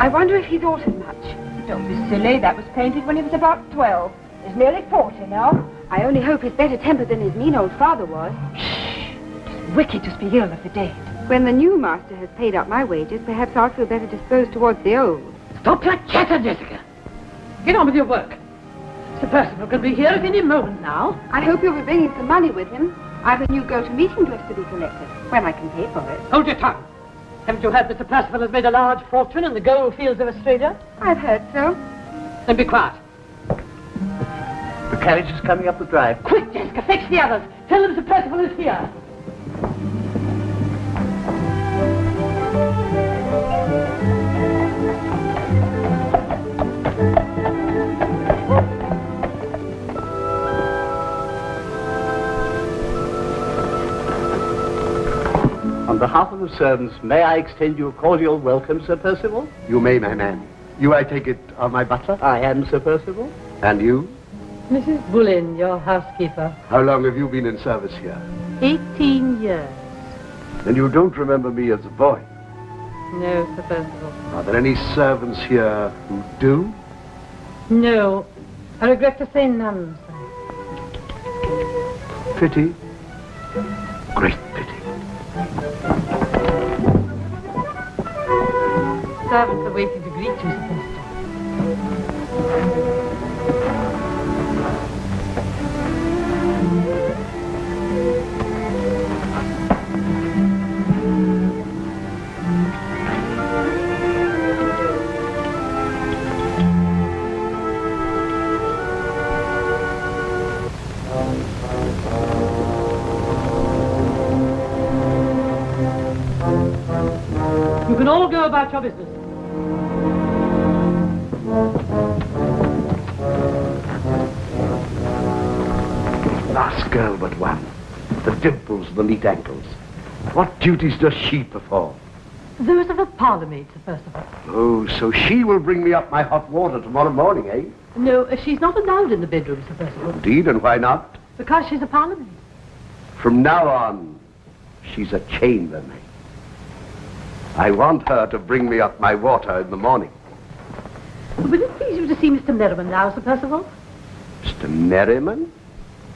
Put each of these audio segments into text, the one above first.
I wonder if he's altered much. Don't be silly. That was painted when he was about 12. He's nearly 40 now. I only hope he's better tempered than his mean old father was. Shh. It's wicked to speak ill of the dead. When the new master has paid up my wages, perhaps I'll feel better disposed towards the old. Stop that chatter, Jessica. Get on with your work. Sir Percival can be here at any moment now. I hope you'll be bringing some money with him. I've a new go-to-meeting dress to be collected, when I can pay for it. Hold your tongue. Haven't you heard Mr. Percival has made a large fortune in the gold fields of Australia? I've heard so. Then be quiet. The carriage is coming up the drive. Quick, Jessica, fetch the others. Tell them Sir Percival is here. On behalf of the servants, may I extend you a cordial welcome, Sir Percival? You may, my man. You, I take it, are my butler? I am Sir Percival. And you? Mrs. Bullen, your housekeeper. How long have you been in service here? 18 years. Then you don't remember me as a boy? No, Sir Percival. Are there any servants here who do? No. I regret to say none, sir. Pity. Great pity. Servants are waiting to greet you, Sir Percival. You can all go about your business. Last girl but one. The dimples, the neat ankles. What duties does she perform? Those of a parlour maid, Sir Percival. Oh, so she will bring me up my hot water tomorrow morning, eh? No, she's not allowed in the bedroom, Sir Percival. Indeed, and why not? Because she's a parlour maid. From now on, she's a chambermaid. I want her to bring me up my water in the morning. Will it please you to see Mr. Merriman now, Sir Percival? Mr. Merriman?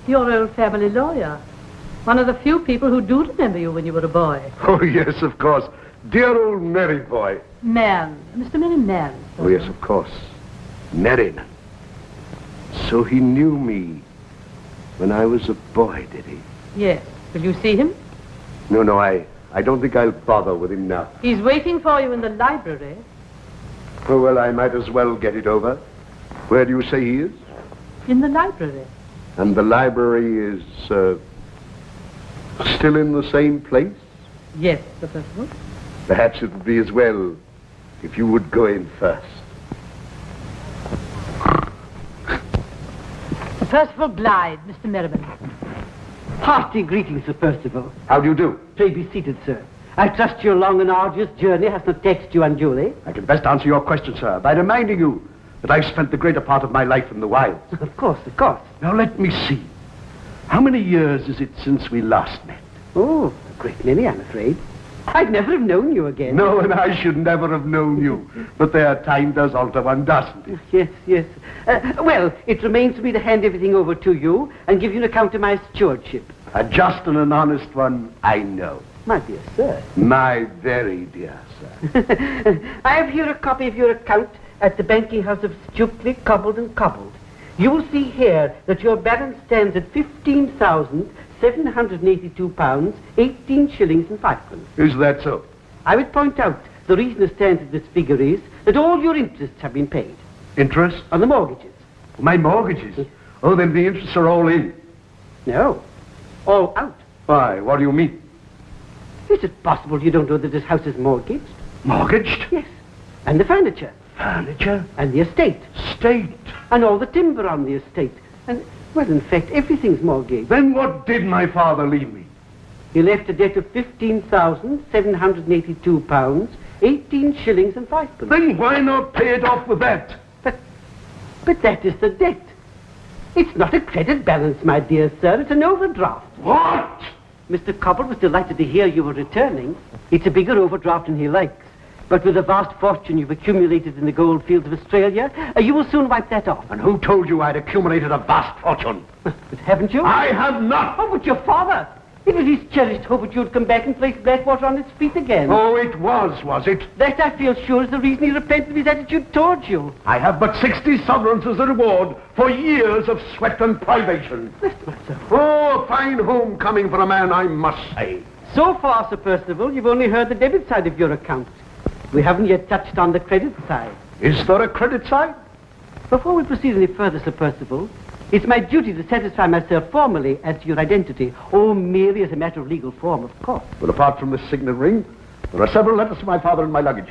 Your old family lawyer. One of the few people who do remember you when you were a boy. Oh, yes, of course. Dear old Merry boy. Man. Mr. Merriman. Oh, yes, of course. Merriman. So he knew me when I was a boy, did he? Yes. Will you see him? No, I don't think I'll bother with him now. He's waiting for you in the library. Oh, well, I might as well get it over. Where do you say he is? In the library. And the library is, still in the same place? Yes, Sir Percival. Perhaps it would be as well if you would go in first. Sir Percival Glyde, Mr. Merriman. Hearty greetings, Sir Percival. How do you do? Pray be seated, sir. I trust your long and arduous journey has not taxed you unduly. I can best answer your question, sir, by reminding you that I've spent the greater part of my life in the wilds. Of course, of course. Now, let me see. How many years is it since we last met? Oh, a great many, I'm afraid. I'd never have known you again. No, and I should never have known you. But there, time does alter one, doesn't it? Yes, yes. Well, it remains for me to hand everything over to you and give you an account of my stewardship. A just and an honest one, I know. My dear sir. My very dear sir. I have here a copy of your account at the banking house of Stukely, Cobbled and Cobbled. You will see here that your balance stands at £15,782, 18 shillings and 5 pence. Is that so? I would point out the reason it stands at this figure is that all your interests have been paid. Interest? On the mortgages. My mortgages? Oh, then the interests are all in. No, all out. Why, what do you mean? Is it possible you don't know that this house is mortgaged? Mortgaged? Yes. And the furniture. Furniture? And the estate. State? And all the timber on the estate. And, well, in fact, everything's mortgaged. Then what did my father leave me? He left a debt of £15,782, 18 shillings and 5 pence. Then why not pay it off with that? But that is the debt. It's not a credit balance, my dear sir. It's an overdraft. What? Mr. Cobble was delighted to hear you were returning. It's a bigger overdraft than he likes. But with the vast fortune you've accumulated in the gold fields of Australia, you will soon wipe that off. And who told you I'd accumulated a vast fortune? But haven't you? I have not. Oh, but your father. It was his cherished hope that you'd come back and place Blackwater on its feet again. Oh, it was it? That, I feel sure, is the reason he repented of his attitude towards you. I have but 60 sovereigns as a reward for years of sweat and privation. Oh, a fine homecoming for a man, I must say. So far, Sir Percival, you've only heard the debit side of your account. We haven't yet touched on the credit side. Is there a credit side? Before we proceed any further, Sir Percival, it's my duty to satisfy myself formally as to your identity. Oh, merely as a matter of legal form, of course. Well, apart from this signet ring, there are several letters from my father in my luggage,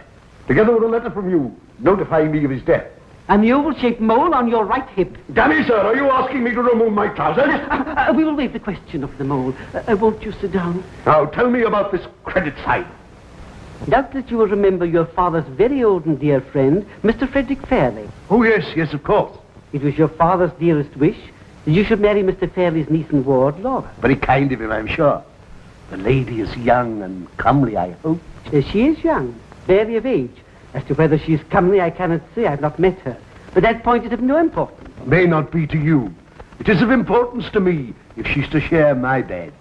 together with a letter from you notifying me of his death. And the oval-shaped mole on your right hip. Dammy, sir, are you asking me to remove my trousers? We will waive the question of the mole. Won't you sit down? Now, tell me about this credit side. Doubtless you will remember your father's very old and dear friend, Mr. Frederick Fairlie. Oh, yes, of course. It was your father's dearest wish that you should marry Mr. Fairlie's niece and ward, Laura. Very kind of him, I'm sure. The lady is young and comely, I hope. She is young, barely of age. As to whether she is comely, I cannot say. I've not met her. But that point is of no importance. May not be to you. It is of importance to me if she's to share my bed.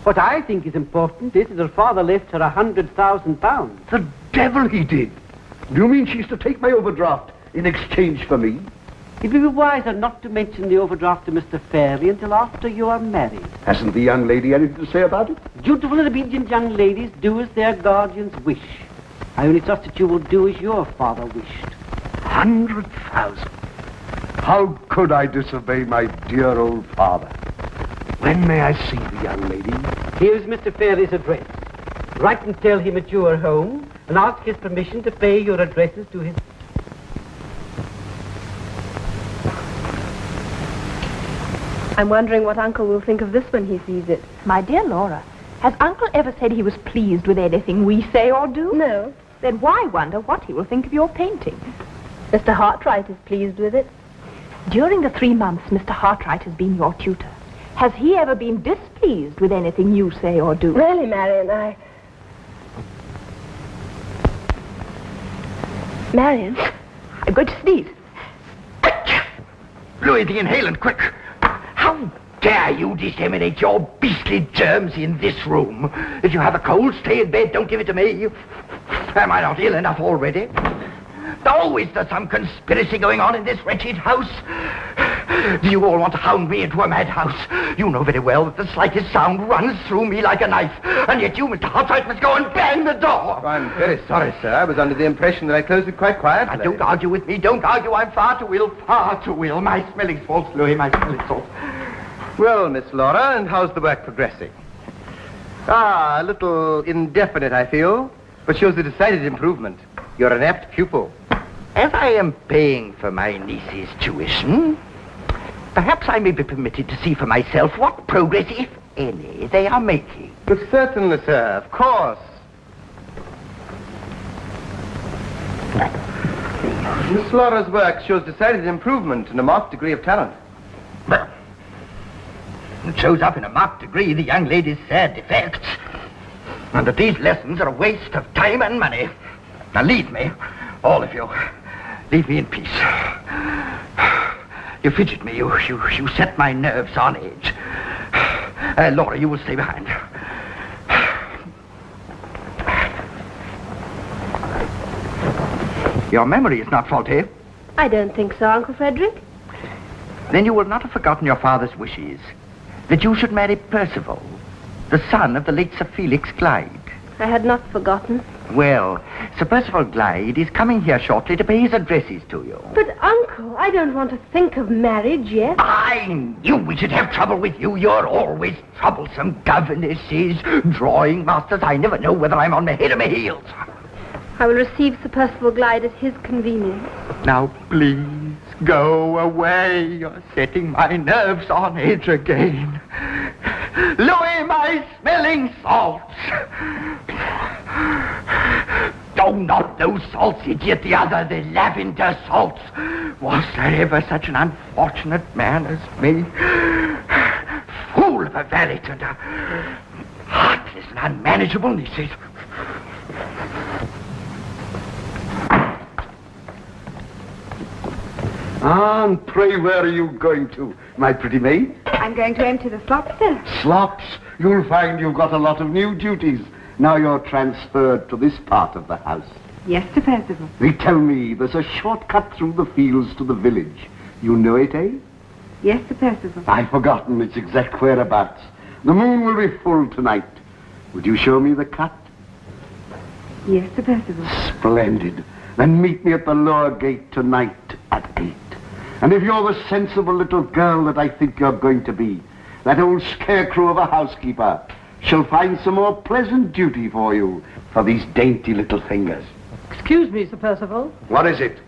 What I think is important is that her father left her £100,000. The devil he did. Do you mean she's to take my overdraft in exchange for me? It would be wiser not to mention the overdraft to Mr. Fairlie until after you are married. Hasn't the young lady anything to say about it? Dutiful and obedient young ladies do as their guardians wish. I only trust that you will do as your father wished. 100,000. How could I disobey my dear old father? When may I see the young lady? Here's Mr. Fairlie's address. Write and tell him that you are home, and ask his permission to pay your addresses to his... I'm wondering what Uncle will think of this when he sees it. My dear Laura, has Uncle ever said he was pleased with anything we say or do? No. Then why wonder what he will think of your painting? Mr. Hartwright is pleased with it. During the 3 months Mr. Hartwright has been your tutor, has he ever been displeased with anything you say or do? Really, Marion, Marion? I'm going to sneeze. Louis, the inhalant, quick. How dare you disseminate your beastly germs in this room? If you have a cold, stay in bed. Don't give it to me. Am I not ill enough already? Oh, is there some conspiracy going on in this wretched house? Do you all want to hound me into a madhouse? You know very well that the slightest sound runs through me like a knife. And yet you, Mr. Hartwright, must go and bang the door. Oh, I'm very sorry, sir. I was under the impression that I closed it quite quietly. Now, don't argue with me. Don't argue. I'm far too ill. Far too ill. My smelling salts, Louis. My smelling salts. Well, Miss Laura, and how's the work progressing? A little indefinite, I feel, but shows a decided improvement. You're an apt pupil. As I am paying for my niece's tuition, perhaps I may be permitted to see for myself what progress, if any, they are making. But certainly, sir, of course. Miss Laura's work shows decided improvement and a marked degree of talent. Well, it shows up in a marked degree the young lady's sad defects. And that these lessons are a waste of time and money. Now leave me, all of you. Leave me in peace. You fidget me, you set my nerves on edge. Laura, you will stay behind. Your memory is not faulty. I don't think so, Uncle Frederick. Then you will not have forgotten your father's wishes, that you should marry Percival, the son of the late Sir Felix Glyde. I had not forgotten. Well, Sir Percival Glyde is coming here shortly to pay his addresses to you. But, Uncle, I don't want to think of marriage yet. I knew we should have trouble with you. You're always troublesome. Governesses, drawing masters. I never know whether I'm on my head or my heels. I will receive Sir Percival Glyde at his convenience. Now, please, go away. You're setting my nerves on edge again. Louis, my smelling salts. Oh, not those salts, idiot. The other, the lavender salts. Was there ever such an unfortunate man as me? Fool of a valet and a heartless and unmanageable nieces. And pray, where are you going to, my pretty maid? I'm going to empty the slops, sir. Slops? You'll find you've got a lot of new duties. Now you're transferred to this part of the house. Yes, Sir Percival. They tell me there's a shortcut through the fields to the village. You know it, eh? Yes, Sir Percival. I've forgotten its exact whereabouts. The moon will be full tonight. Would you show me the cut? Yes, Sir Percival. Splendid. Then meet me at the lower gate tonight at 8. And if you're the sensible little girl that I think you're going to be, that old scarecrow of a housekeeper shall find some more pleasant duty for you for these dainty little fingers. Excuse me, Sir Percival. What is it?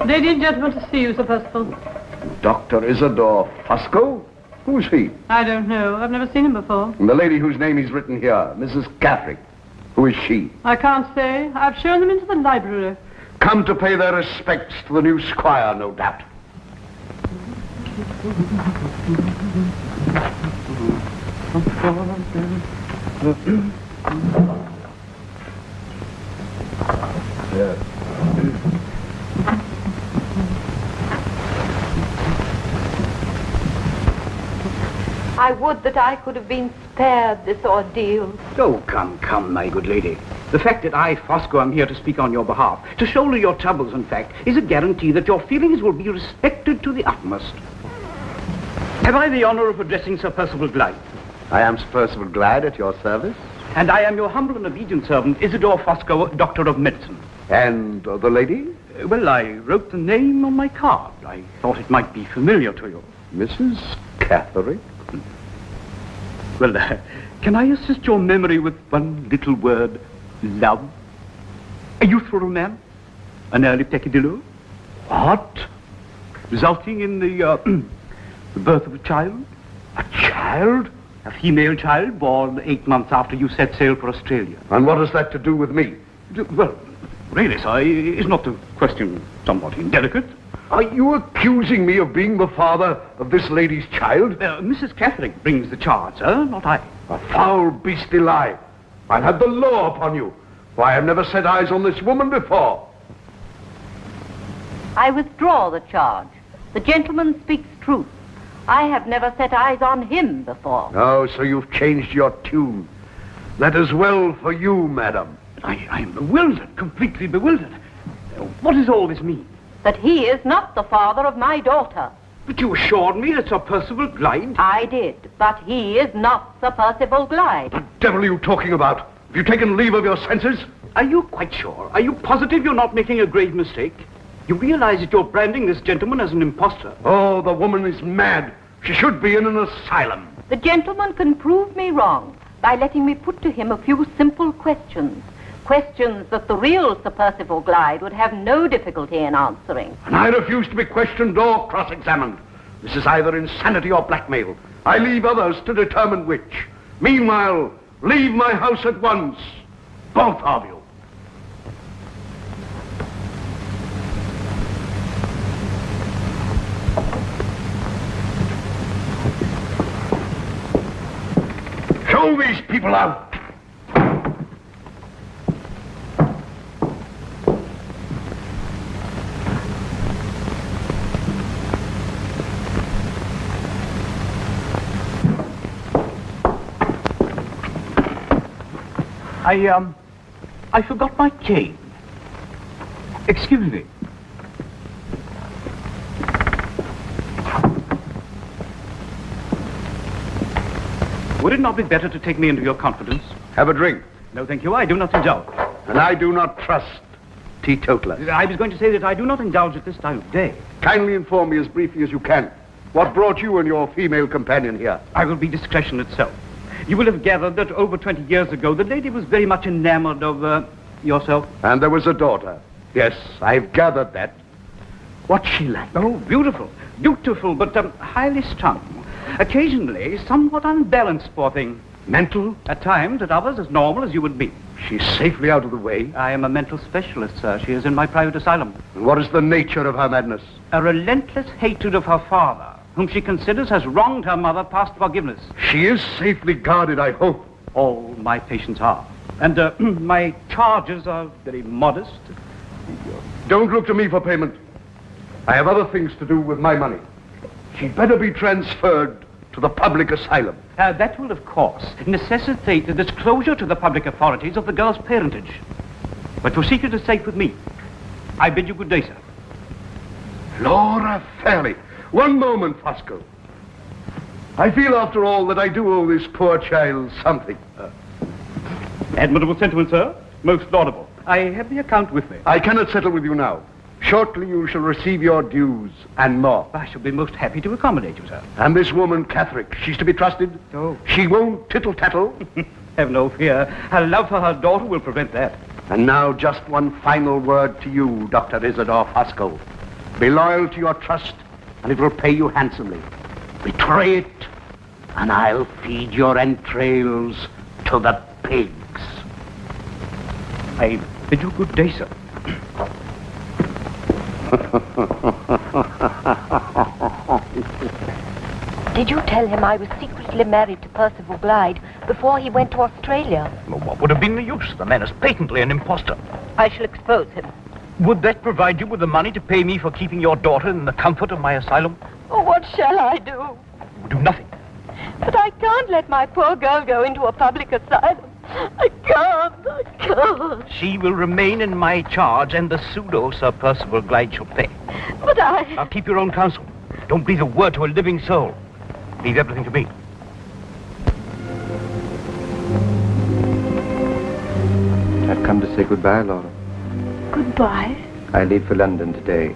Lady and gentleman to see you, Sir Percival. Dr. Isidor Fosco? Who's he? I don't know. I've never seen him before. And the lady whose name is written here, Mrs. Catherick. Who is she? I can't say. I've shown them into the library. Come to pay their respects to the new squire, no doubt. I would that I could have been spared this ordeal. Oh, come, my good lady. The fact that I, Fosco, am here to speak on your behalf, to shoulder your troubles, in fact, is a guarantee that your feelings will be respected to the utmost. Have I the honor of addressing Sir Percival Glyde? I am Sir Percival Glyde at your service. And I am your humble and obedient servant, Isidor Fosco, Doctor of Medicine. And the lady? Well, I wrote the name on my card. I thought it might be familiar to you. Mrs. Catherick? Well, can I assist your memory with one little word? Love? A youthful romance? An early peccadillo? What? Resulting in the birth of a child? A child? A female child born 8 months after you set sail for Australia. And what has that to do with me? Well, really, sir, is not the question somewhat indelicate? Are you accusing me of being the father of this lady's child? Mrs. Catherick brings the charge, sir, not I. A foul, beastly lie. I'll have the law upon you. Why, I've never set eyes on this woman before. I withdraw the charge. The gentleman speaks truth. I have never set eyes on him before. Oh, so you've changed your tune. That is well for you, madam. I am bewildered, completely bewildered. What does all this mean? That he is not the father of my daughter. But you assured me that Sir Percival Glyde... I did, but he is not Sir Percival Glyde. What the devil are you talking about? Have you taken leave of your senses? Are you quite sure? Are you positive you're not making a grave mistake? You realize that you're branding this gentleman as an imposter? Oh, the woman is mad. She should be in an asylum. The gentleman can prove me wrong by letting me put to him a few simple questions. Questions that the real Sir Percival Glyde would have no difficulty in answering. And I refuse to be questioned or cross-examined. This is either insanity or blackmail. I leave others to determine which. Meanwhile, leave my house at once. Both of you. Show these people out. I forgot my cane. Excuse me. Would it not be better to take me into your confidence? Have a drink. No, thank you. I do not indulge. And I do not trust teetotalers. I was going to say that I do not indulge at this time of day. Kindly inform me as briefly as you can. What brought you and your female companion here? I will be discretion itself. You will have gathered that over 20 years ago, the lady was very much enamored of, yourself. And there was a daughter. Yes, I've gathered that. What's she like? Oh, beautiful. Beautiful, but highly strung. Occasionally, somewhat unbalanced, poor thing. Mental? At times, at others, as normal as you would be. She's safely out of the way. I am a mental specialist, sir. She is in my private asylum. And what is the nature of her madness? A relentless hatred of her father, whom she considers has wronged her mother past forgiveness. She is safely guarded, I hope. All my patients are. And my charges are very modest. Don't look to me for payment. I have other things to do with my money. She'd better be transferred to the public asylum. That will, of course, necessitate the disclosure to the public authorities of the girl's parentage. But your secret is safe with me. I bid you good day, sir. Laura Fairlie. One moment, Fosco. I feel, after all, that I do owe this poor child something. Admirable sentiment, sir. Most laudable. I have the account with me. I cannot settle with you now. Shortly you shall receive your dues and more. I shall be most happy to accommodate you, sir. And this woman, Catherick, she's to be trusted? Oh. She won't tittle-tattle? Have no fear. Her love for her daughter will prevent that. And now just one final word to you, Dr. Isidor Fosco. Be loyal to your trust, and it will pay you handsomely. Betray it, and I'll feed your entrails to the pigs. I bid you good day, sir. Did you tell him I was secretly married to Percival Glyde before he went to Australia? Well, what would have been the use? The man is patently an imposter. I shall expose him. Would that provide you with the money to pay me for keeping your daughter in the comfort of my asylum? Oh, what shall I do? You would do nothing. But I can't let my poor girl go into a public asylum. I can't. She will remain in my charge, and the pseudo Sir Percival Glyde shall pay. But Now keep your own counsel. Don't breathe a word to a living soul. Leave everything to me. I've come to say goodbye, Laura. Goodbye. I leave for London today.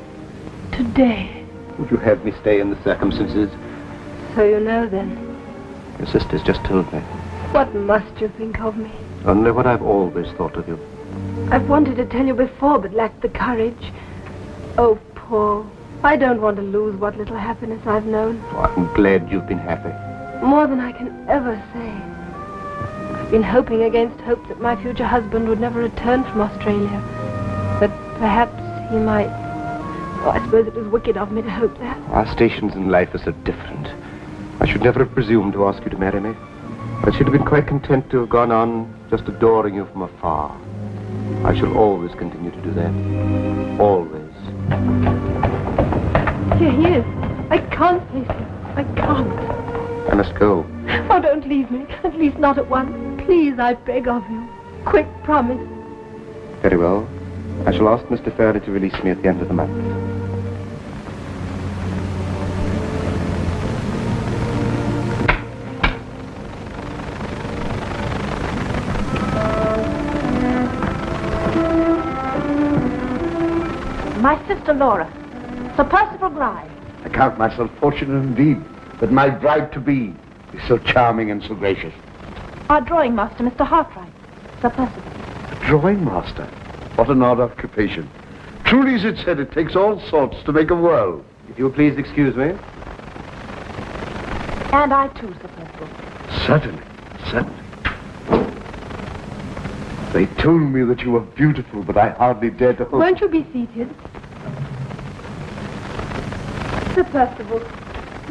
Today. Would you have me stay in the circumstances? So you know then. Your sister's just told me. What must you think of me? Only what I've always thought of you. I've wanted to tell you before, but lacked the courage. Oh, Paul, I don't want to lose what little happiness I've known. Oh, I'm glad you've been happy. More than I can ever say. I've been hoping against hope that my future husband would never return from Australia. But perhaps he might. Oh, I suppose it was wicked of me to hope that. Our stations in life are so different. I should never have presumed to ask you to marry me. I should have been quite content to have gone on just adoring you from afar. I shall always continue to do that. Always. Here he is. I can't face him. I can't. I must go. Oh, don't leave me. At least not at once. Please, I beg of you. Quick promise. Very well. I shall ask Mr. Fairlie to release me at the end of the month. My sister Laura, Sir Percival Glyde. I count myself fortunate indeed that my bride-to-be is so charming and so gracious. Our drawing master, Mr. Hartwright. Sir Percival. A drawing master? What an odd occupation. Truly, as it said, it takes all sorts to make a world. If you'll please excuse me. And I too, Sir Percival. Certainly, certainly. They told me that you were beautiful, but I hardly dared to hope. Won't you be seated? Sir Percival,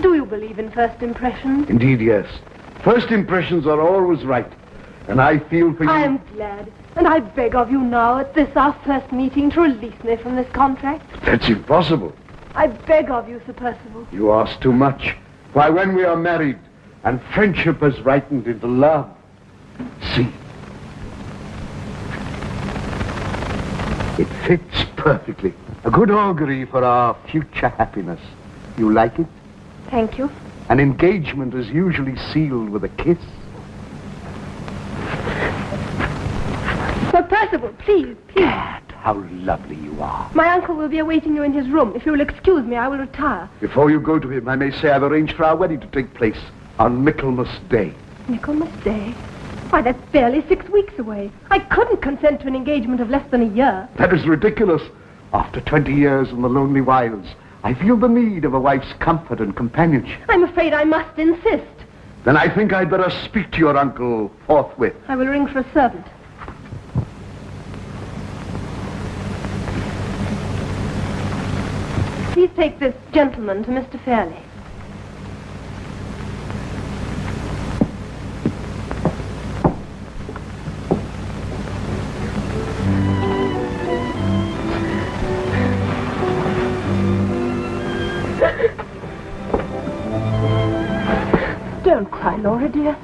do you believe in first impressions? Indeed, yes. First impressions are always right. And I feel for you... I am glad. And I beg of you now, at this our first meeting, to release me from this contract. That's impossible. I beg of you, Sir Percival. You ask too much. Why, when we are married, and friendship has ripened into love... See. It fits perfectly. A good augury for our future happiness. You like it? Thank you. An engagement is usually sealed with a kiss. Sir Percival, please, please. Gad, how lovely you are. My uncle will be awaiting you in his room. If you will excuse me, I will retire. Before you go to him, I may say I've arranged for our wedding to take place on Michaelmas Day. Michaelmas Day? Why, that's barely 6 weeks away. I couldn't consent to an engagement of less than a year. That is ridiculous. After 20 years in the lonely wilds, I feel the need of a wife's comfort and companionship. I'm afraid I must insist. Then I think I'd better speak to your uncle forthwith. I will ring for a servant. Please take this gentleman to Mr. Fairlie. Don't cry, Laurie, dear.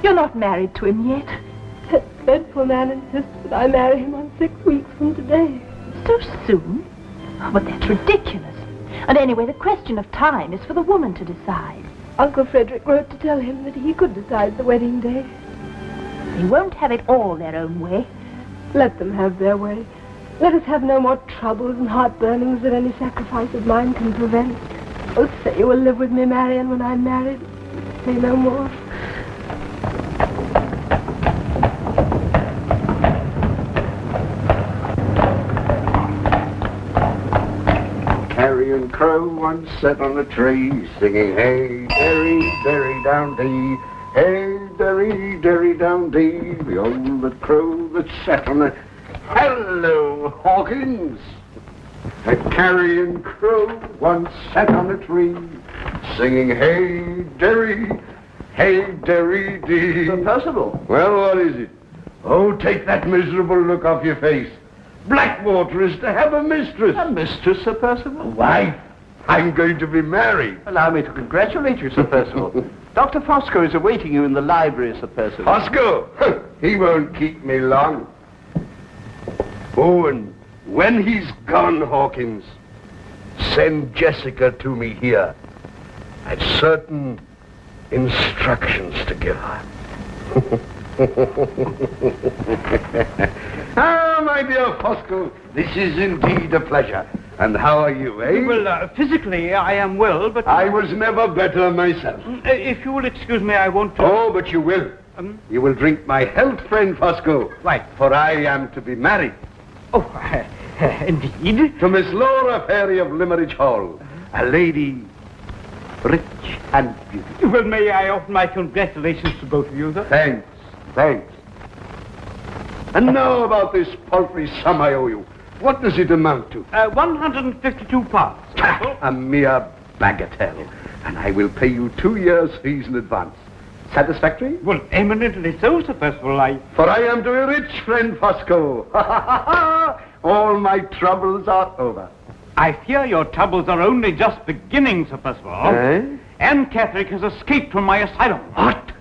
You're not married to him yet. That dreadful man insists that I marry him on 6 weeks from today. So soon? Oh, but that's ridiculous. And anyway, the question of time is for the woman to decide. Uncle Frederick wrote to tell him that he could decide the wedding day. They won't have it all their own way. Let them have their way. Let us have no more troubles and heartburnings that any sacrifice of mine can prevent. Oh, say you will live with me, Marion, when I'm married. Say no more. Carrion crow once sat on a tree, singing, hey, derry, derry, down dee. Hey, derry, derry, down dee. The old crow that sat on a... Hello, Hawkins. A carrion crow once sat on a tree, singing, hey, derry, dee. Sir Percival. Well, what is it? Oh, take that miserable look off your face. Blackwater is to have a mistress. A mistress, Sir Percival? A wife. I'm going to be married. Allow me to congratulate you, Sir Percival. Dr. Fosco is awaiting you in the library, Sir Percival. Fosco? He won't keep me long. Oh, and when he's gone, Hawkins, send Jessica to me here. I've certain instructions to give her. Ah, my dear Fosco, this is indeed a pleasure. And how are you, eh? Well, physically, I am well, but... I was never better myself. If you will excuse me, I won't... Oh, but you will. You will drink my health, friend Fosco. Right. For I am to be married. Oh, indeed? To Miss Laura Fairlie of Limmeridge Hall. A lady rich and beautiful. Well, may I offer my congratulations to both of you, sir? Thanks, thanks. And now about this paltry sum I owe you. What does it amount to? 152 pounds. A mere bagatelle. And I will pay you 2 years' fees in advance. Satisfactory? Well, eminently so, Sir Percival. For I am to be rich, friend Fosco. All my troubles are over. I fear your troubles are only just beginning, Sir Percival. Eh? And Catherick has escaped from my asylum. What?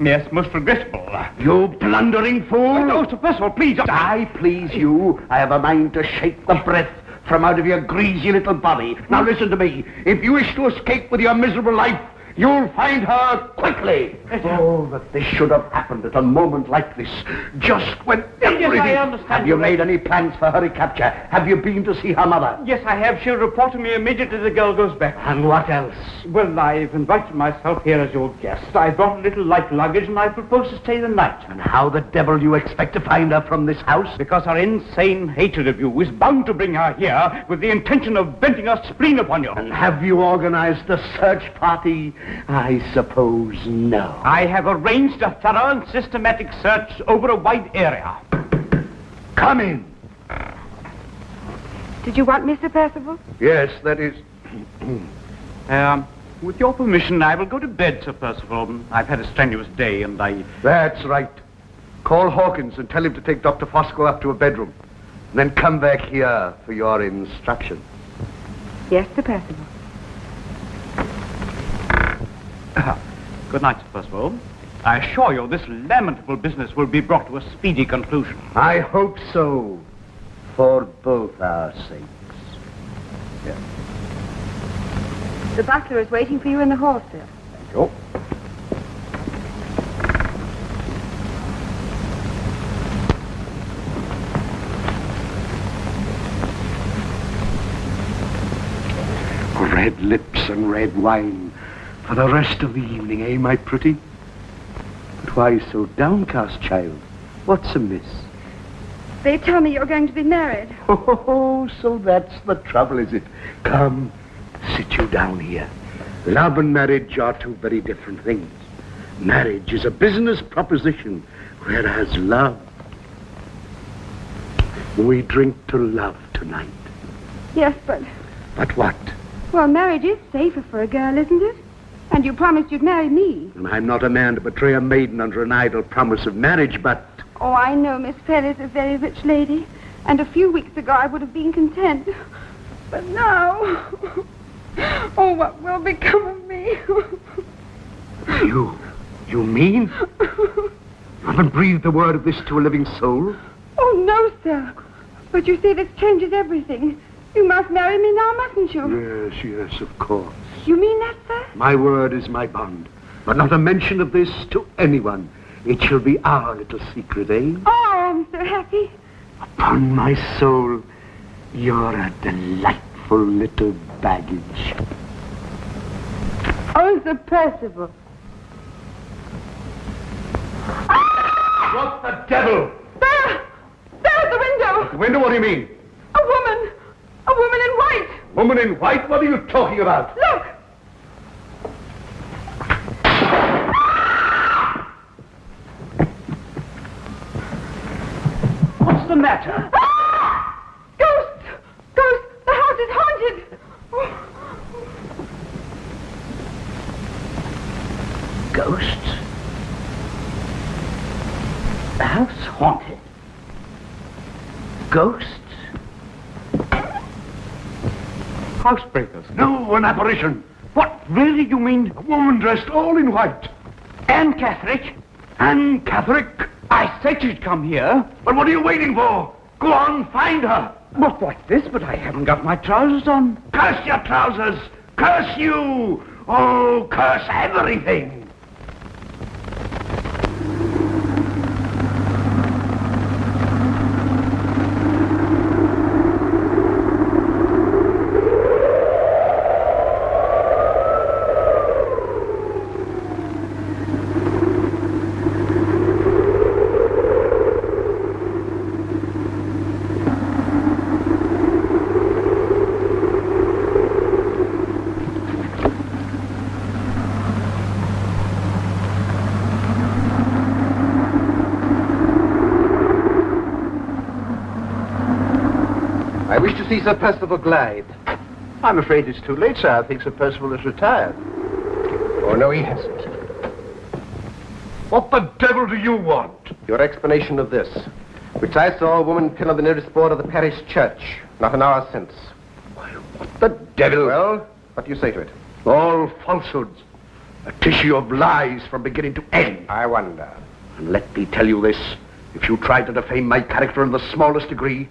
Yes, most regrettable. You blundering fool! No, Sir Percival, please. I please you. I have a mind to shake the breath from out of your greasy little body. Now listen to me. If you wish to escape with your miserable life, you'll find her quickly. Oh, that this should have happened at a moment like this. Just when everything... Yes, I understand. Have you made any plans for her recapture? Have you been to see her mother? Yes, I have. She'll report to me immediately the girl goes back. And what else? Well, I've invited myself here as your guest. I brought a little light luggage and I propose to stay the night. And how the devil do you expect to find her from this house? Because her insane hatred of you is bound to bring her here with the intention of venting her spleen upon you. And have you organized a search party? I suppose no. I have arranged a thorough and systematic search over a wide area. Come in. Did you want Mr. Percival? Yes, that is... With your permission, I will go to bed, Sir Percival. I've had a strenuous day and I... That's right. Call Hawkins and tell him to take Dr. Fosco up to a bedroom. Then come back here for your instructions. Yes, Sir Percival. Good night, Sir Percival. I assure you this lamentable business will be brought to a speedy conclusion. I hope so, for both our sakes. Yes. The butler is waiting for you in the hall, sir. Thank you. Red lips and red wine for the rest of the evening, eh, my pretty? But why so downcast, child? What's amiss? They tell me you're going to be married. Oh, so that's the trouble, is it? Come, sit you down here. Love and marriage are two very different things. Marriage is a business proposition, whereas love... We drink to love tonight. Yes, but... But what? Well, marriage is safer for a girl, isn't it? And you promised you'd marry me. And I'm not a man to betray a maiden under an idle promise of marriage, but... Oh, I know Miss Fairlie's a very rich lady. And a few weeks ago I would have been content. But now... Oh, what will become of me? You mean? You haven't breathed a word of this to a living soul? Oh, no, sir. But you see, this changes everything. You must marry me now, mustn't you? Yes, of course. You mean that, sir? My word is my bond. But not a mention of this to anyone. It shall be our little secret, eh? Oh, I'm so happy. Upon my soul, you're a delightful little baggage. Oh, Sir Percival. What the devil? There! There at the window! The window, what do you mean? A woman! A woman in white! Woman in white? What are you talking about? Look! What's the matter? Ah! Ghost! Ghost! The house is haunted! Oh. Ghosts? The house haunted? Ghosts? Housebreakers. No, an apparition. What, really, you mean? A woman dressed all in white. Anne Catherick? Anne Catherick? I said she'd come here. But what are you waiting for? Go on, find her. What, what's this? But I haven't got my trousers on. Curse your trousers! Curse you! Oh, curse everything! I wish to see Sir Percival Glyde. I'm afraid it's too late, sir. I think Sir Percival is retired. Oh, no, he hasn't. What the devil do you want? Your explanation of this, which I saw a woman pin on the nearest board of the parish church, not an hour since. What the devil? Well, what do you say to it? All falsehoods. A tissue of lies from beginning to end. I wonder. And let me tell you this. If you try to defame my character in the smallest degree,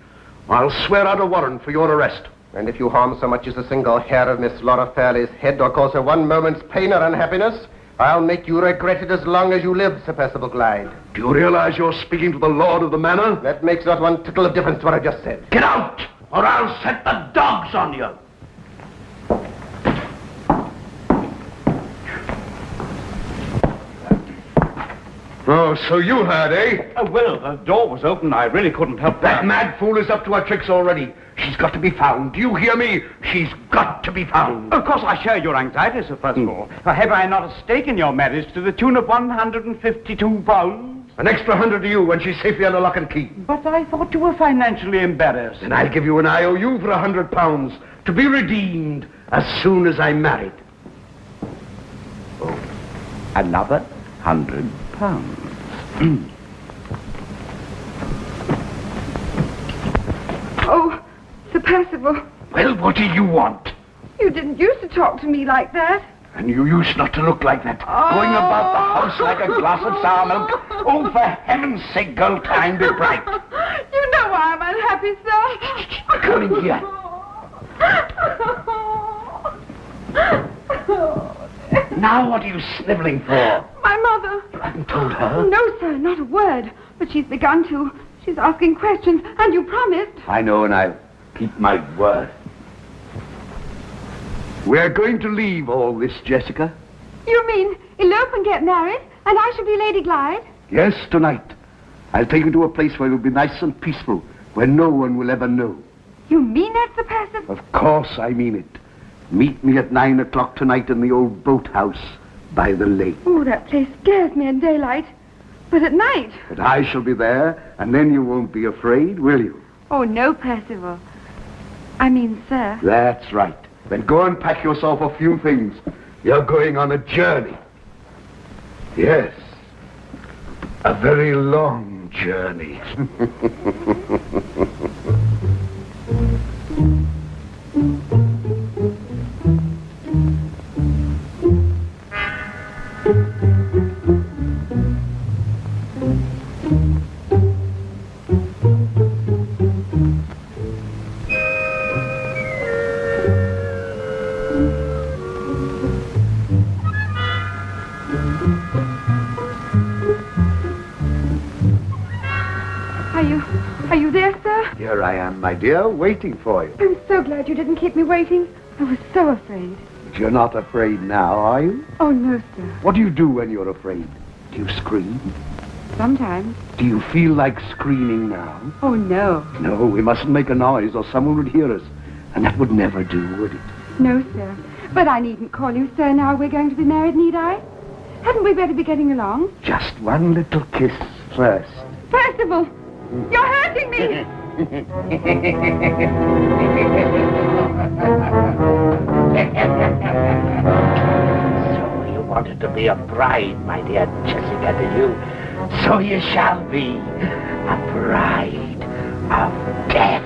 I'll swear out a warrant for your arrest. And if you harm so much as a single hair of Miss Laura Fairlie's head or cause her one moment's pain or unhappiness, I'll make you regret it as long as you live, Sir Percival Glyde. Do you realize you're speaking to the Lord of the Manor? That makes not one tittle of difference to what I just said. Get out, or I'll set the dogs on you. Oh, so you heard, eh? Well, the door was open. I really couldn't help That mad fool is up to her tricks already. She's got to be found. Do you hear me? She's got to be found. Of course, I share your anxiety, Sir Percival. Have I not a stake in your marriage to the tune of £152? An extra 100 to you when she's safely under lock and key. But I thought you were financially embarrassed. Then I'll give you an IOU for £100 to be redeemed as soon as I'm married. Oh, another £100. Oh, Sir Percival. Well, what do you want? You didn't used to talk to me like that. And you used not to look like that. Going about the house like a glass of sour milk. Oh, for heaven's sake, girl, time be bright. You know why I'm unhappy, sir. Come in here. Now what are you sniveling for? My mother. You haven't told her? No, sir, not a word. But she's begun to. She's asking questions, and you promised. I know, and I'll keep my word. We're going to leave all this, Jessica. You mean elope and get married, and I shall be Lady Glyde? Yes, tonight. I'll take you to a place where it'll be nice and peaceful, where no one will ever know. You mean that, Sir Percival? Of course I mean it. Meet me at 9 o'clock tonight in the old boathouse by the lake. Oh, that place scares me in daylight. But at night? But I shall be there, and then you won't be afraid, will you? Oh, no, Percival. I mean, sir. That's right. Then go and pack yourself a few things. You're going on a journey. Yes. A very long journey. here I am, my dear, waiting for you. I'm so glad you didn't keep me waiting. I was so afraid. But you're not afraid now, are you? Oh, no, sir. What do you do when you're afraid? Do you scream? Sometimes. Do you feel like screaming now? Oh, no. No, we mustn't make a noise or someone would hear us. And that would never do, would it? No, sir. But I needn't call you sir now we're going to be married, need I? Hadn't we better be getting along? Just one little kiss first. Percival! You're hurting me! So you wanted to be a bride, my dear Jessica, did you? So you shall be a bride of death.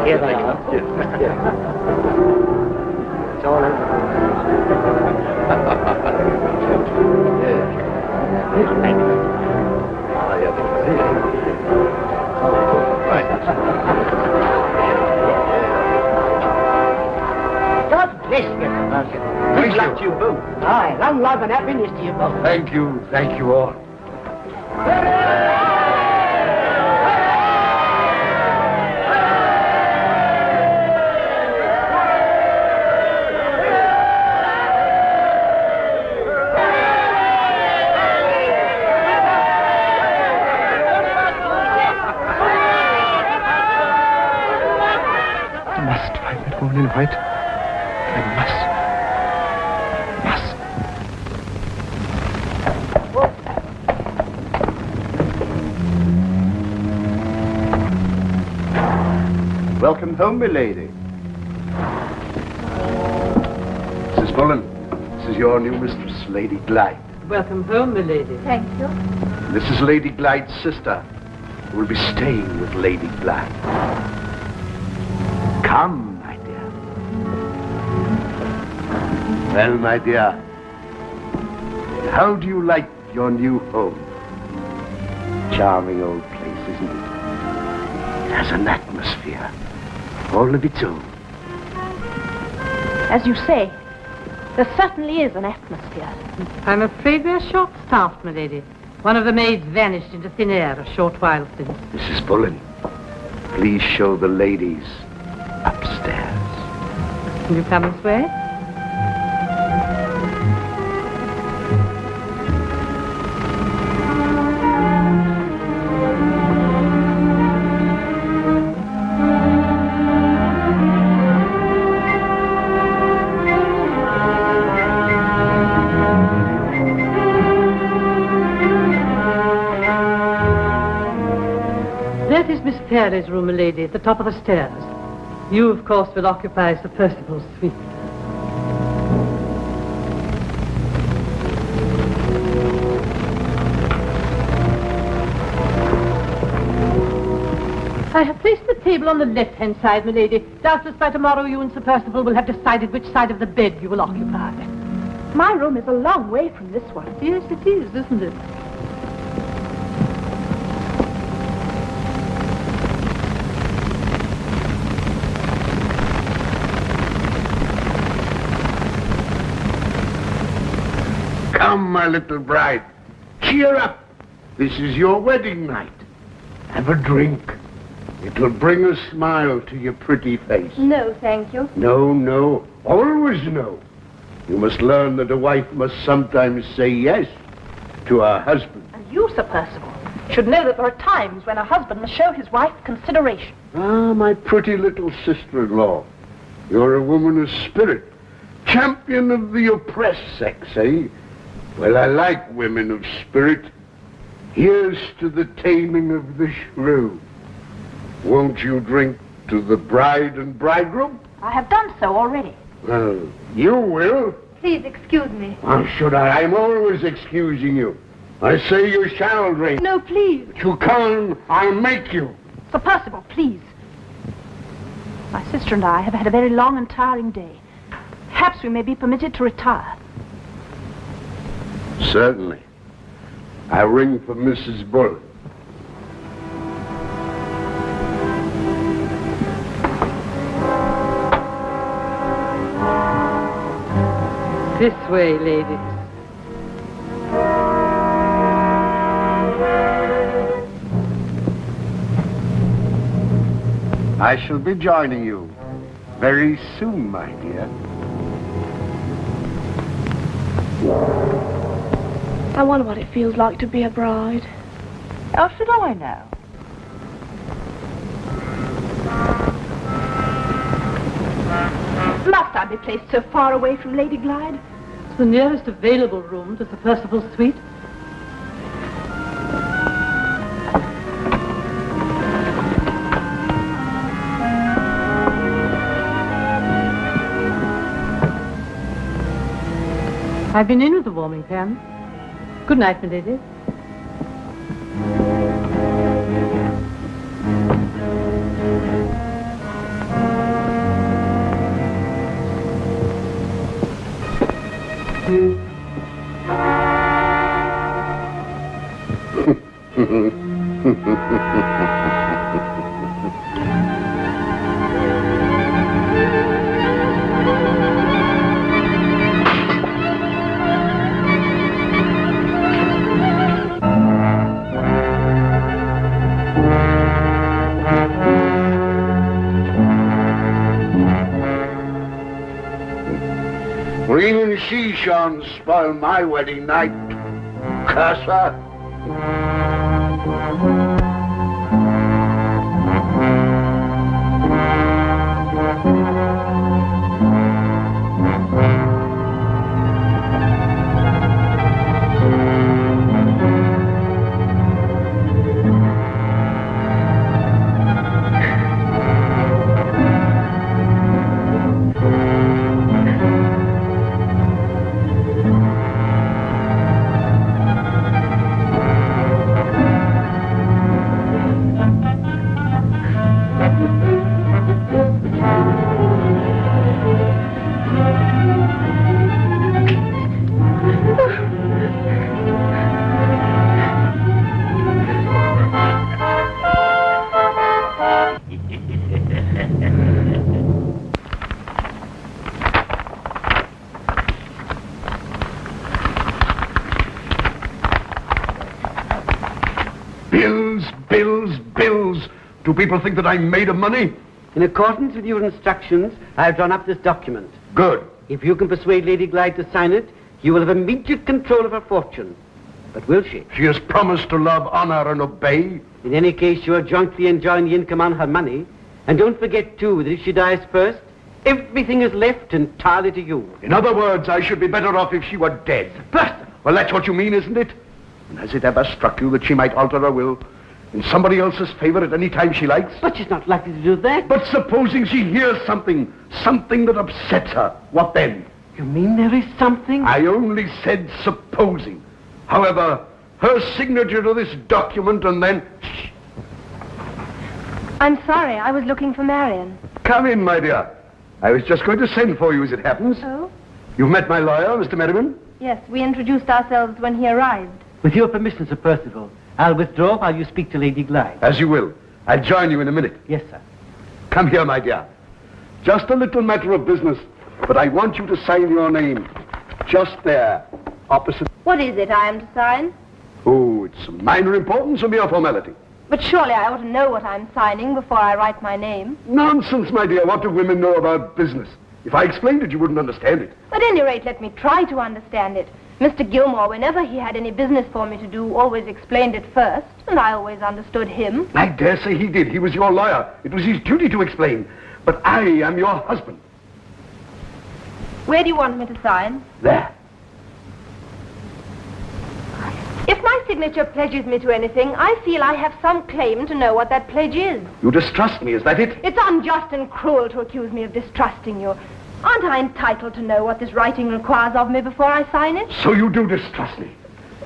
Here they come. It's all God bless you, Merriman. Good luck to you both. Aye, long life and happiness to you both. Thank you all. In white. I must. Welcome home, milady. Mrs. Bullen, this is your new mistress, Lady Glyde. Welcome home, my lady. Thank you. This is Lady Glyde's sister, who will be staying with Lady Glyde. Come. Well, my dear, how do you like your new home? Charming old place, isn't it? It has an atmosphere all of its own. As you say, there certainly is an atmosphere. I'm afraid we're short-staffed, my lady. One of the maids vanished into thin air a short while since. Mrs. Bullen, please show the ladies upstairs. Can you come this way? Fairlie's room, my lady, at the top of the stairs. You, of course, will occupy Sir Percival's suite. I have placed the table on the left-hand side, my lady. Doubtless by tomorrow you and Sir Percival will have decided which side of the bed you will occupy. My room is a long way from this one. Yes, it is, isn't it? Come, my little bride. Cheer up. This is your wedding night. Have a drink. It will bring a smile to your pretty face. No, thank you. No. Always no. You must learn that a wife must sometimes say yes to her husband. And you, Sir Percival, should know that there are times when a husband must show his wife consideration. Ah, my pretty little sister-in-law. You're a woman of spirit. Champion of the oppressed sex, eh? Well, I like women of spirit. Here's to the taming of the shrew. Won't you drink to the bride and bridegroom? I have done so already. Well, you will. Please excuse me. How should I? I'm always excusing you. I say you shall drink. No, please. But you can't. I'll make you. Sir Percival, please. My sister and I have had a very long and tiring day. Perhaps we may be permitted to retire. Certainly. I'll ring for Mrs. Bullen. This way, ladies. I shall be joining you very soon, my dear. I wonder what it feels like to be a bride. How should I know? Must I be placed so far away from Lady Glyde? It's the nearest available room to Sir Percival's suite. I've been in with the warming pan. Good night, my lady. Even she shan't spoil my wedding night. Curse her. Do people think that I'm made of money? In accordance with your instructions, I have drawn up this document. Good. If you can persuade Lady Glyde to sign it, you will have immediate control of her fortune. But will she? She has promised to love, honor, and obey. In any case, you are jointly enjoying the income on her money. And don't forget, too, that if she dies first, everything is left entirely to you. In other words, I should be better off if she were dead. Well, that's what you mean, isn't it? And has it ever struck you that she might alter her will in somebody else's favor at any time she likes? But she's not likely to do that. But supposing she hears something that upsets her, what then? You mean there is something? I only said supposing. However, her signature to this document and then... Shh. I'm sorry, I was looking for Marion. Come in, my dear. I was just going to send for you as it happens. Oh? You've met my lawyer, Mr. Merriman? Yes, we introduced ourselves when he arrived. With your permission, Sir Percival, I'll withdraw while you speak to Lady Glyde. As you will. I'll join you in a minute. Yes, sir. Come here, my dear. Just a little matter of business, but I want you to sign your name. Just there, opposite... What is it I am to sign? Oh, it's of minor importance, a mere formality. But surely I ought to know what I'm signing before I write my name. Nonsense, my dear. What do women know about business? If I explained it, you wouldn't understand it. At any rate, let me try to understand it. Mr. Gilmore, whenever he had any business for me to do, always explained it first, and I always understood him. I dare say he did. He was your lawyer. It was his duty to explain. But I am your husband. Where do you want me to sign? There. If my signature pledges me to anything, I feel I have some claim to know what that pledge is. You distrust me, is that it? It's unjust and cruel to accuse me of distrusting you. Aren't I entitled to know what this writing requires of me before I sign it? So you do distrust me.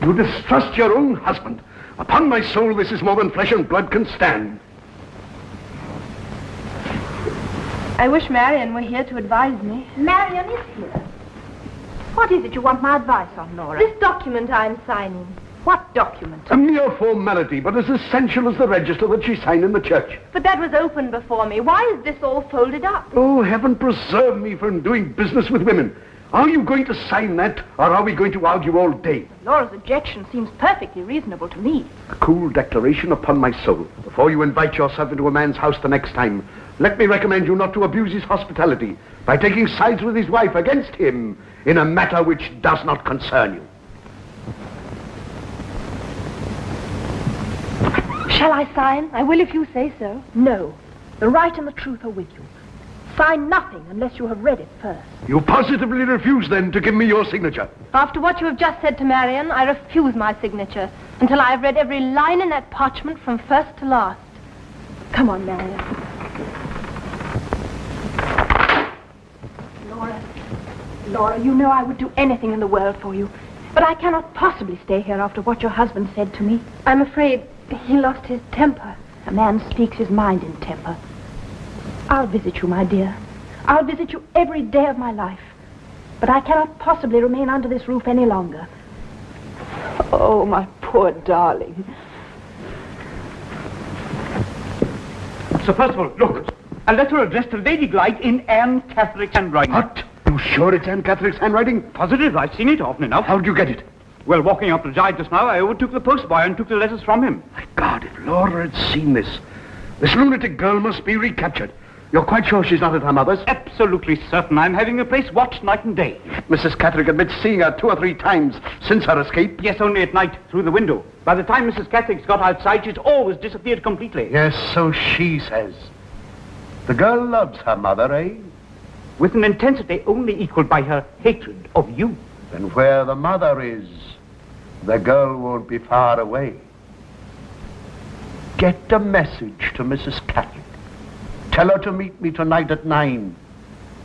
You distrust your own husband. Upon my soul, this is more than flesh and blood can stand. I wish Marion were here to advise me. Marion is here. What is it you want my advice on, Laura? This document I'm signing. What document? A mere formality, but as essential as the register that she signed in the church. But that was open before me. Why is this all folded up? Oh, heaven preserve me from doing business with women. Are you going to sign that, or are we going to argue all day? Laura's objection seems perfectly reasonable to me. A cool declaration upon my soul. Before you invite yourself into a man's house the next time, let me recommend you not to abuse his hospitality by taking sides with his wife against him in a matter which does not concern you. Shall I sign? I will if you say so. No. The right and the truth are with you. Sign nothing unless you have read it first. You positively refuse, then, to give me your signature? After what you have just said to Marion, I refuse my signature until I have read every line in that parchment from first to last. Come on, Marion. Laura, you know I would do anything in the world for you. But I cannot possibly stay here after what your husband said to me. I'm afraid he lost his temper. A man speaks his mind in temper. I'll visit you, my dear. I'll visit you every day of my life. But I cannot possibly remain under this roof any longer. Oh, my poor darling. Sir Percival, look. A letter addressed to Lady Glyde in Anne Catherick's handwriting. What? You sure it's Anne Catherick's handwriting? Positive. I've seen it often enough. How'd you get it? Well, walking up to Glyde just now, I overtook the postboy and took the letters from him. My God, if Laura had seen this lunatic girl must be recaptured. You're quite sure she's not at her mother's? Absolutely certain. I'm having the place watched night and day. Mrs. Catherick admits seeing her 2 or 3 times since her escape. Yes, only at night, through the window. By the time Mrs. Catherick's got outside, she's always disappeared completely. Yes, so she says. The girl loves her mother, eh? With an intensity only equaled by her hatred of you. Then where the mother is, the girl won't be far away. Get a message to Mrs. Catherick. Tell her to meet me tonight at 9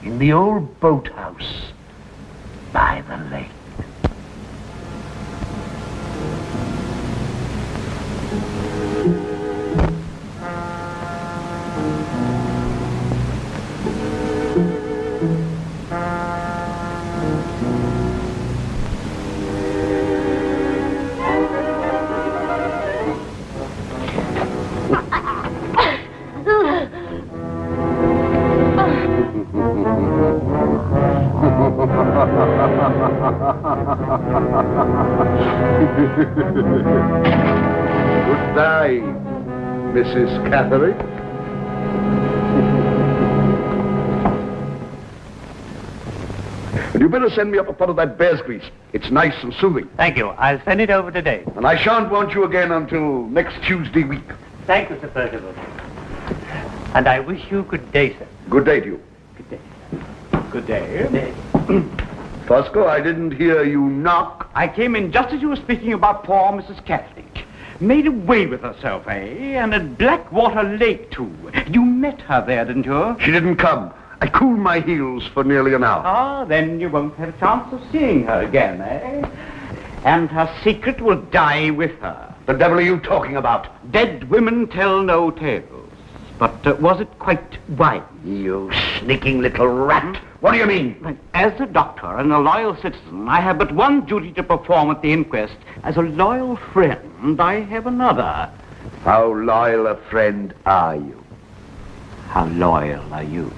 in the old boathouse by the lake. Good day, Mrs. Catherick. And you better send me up a pot of that bear's grease. It's nice and soothing. Thank you. I'll send it over today. And I shan't want you again until next Tuesday week. Thank you, Sir Percival. And I wish you good day, sir. Good day to you. Good day. Good day. Good day. Fosco, I didn't hear you knock. I came in just as you were speaking about poor Mrs. Catherick. Made away with herself, eh? And at Blackwater Lake, too. You met her there, didn't you? She didn't come. I cooled my heels for nearly an hour. Ah, then you won't have a chance of seeing her again, eh? And her secret will die with her. The devil are you talking about? Dead women tell no tales. But was it quite wise? You sneaking little rat. What do you mean? As a doctor and a loyal citizen, I have but one duty to perform at the inquest. As a loyal friend, I have another. How loyal a friend are you? How loyal are you?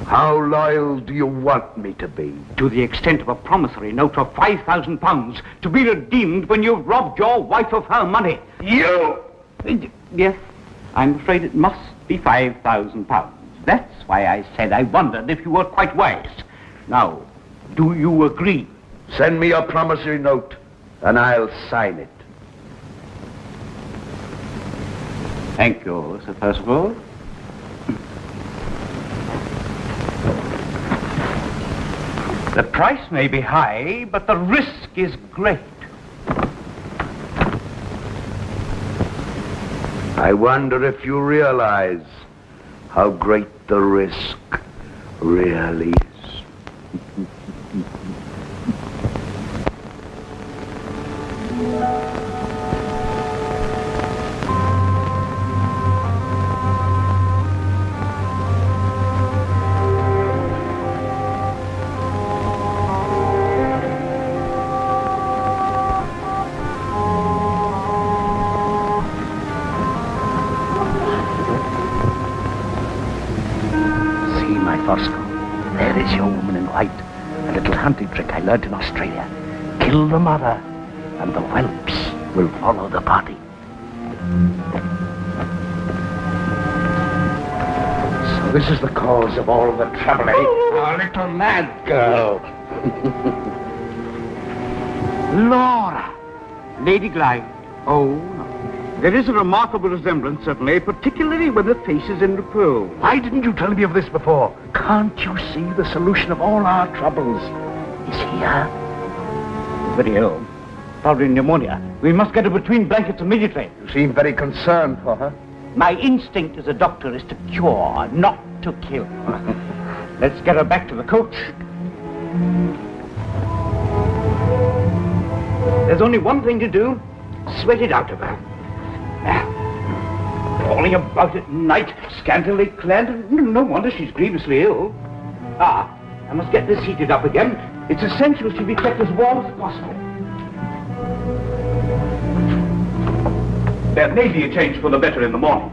How loyal do you want me to be? To the extent of a promissory note of £5,000 to be redeemed when you've robbed your wife of her money. You! Yes, I'm afraid it must be £5,000. That's why I said I wondered if you were quite wise. Now, do you agree? Send me a promissory note, and I'll sign it. Thank you, Sir Percival. The price may be high, but the risk is great. I wonder if you realize how great the risk really is. A little hunting trick I learnt in Australia. Kill the mother, and the whelps will follow the body. So this is the cause of all the trouble, eh? Our little mad girl. Laura! Lady Glyde. Oh, no. There is a remarkable resemblance, certainly, particularly when the face is in repose. Why didn't you tell me of this before? Can't you see the solution of all our troubles is here? Very ill. Probably pneumonia. We must get her between blankets immediately. You seem very concerned for her. My instinct as a doctor is to cure, not to kill. Let's get her back to the coach. There's only one thing to do. Sweat it out of her. Crawling about at night, scantily clad. No wonder she's grievously ill. I must get this heated up again. It's essential she be kept as warm as possible. There may be a change for the better in the morning.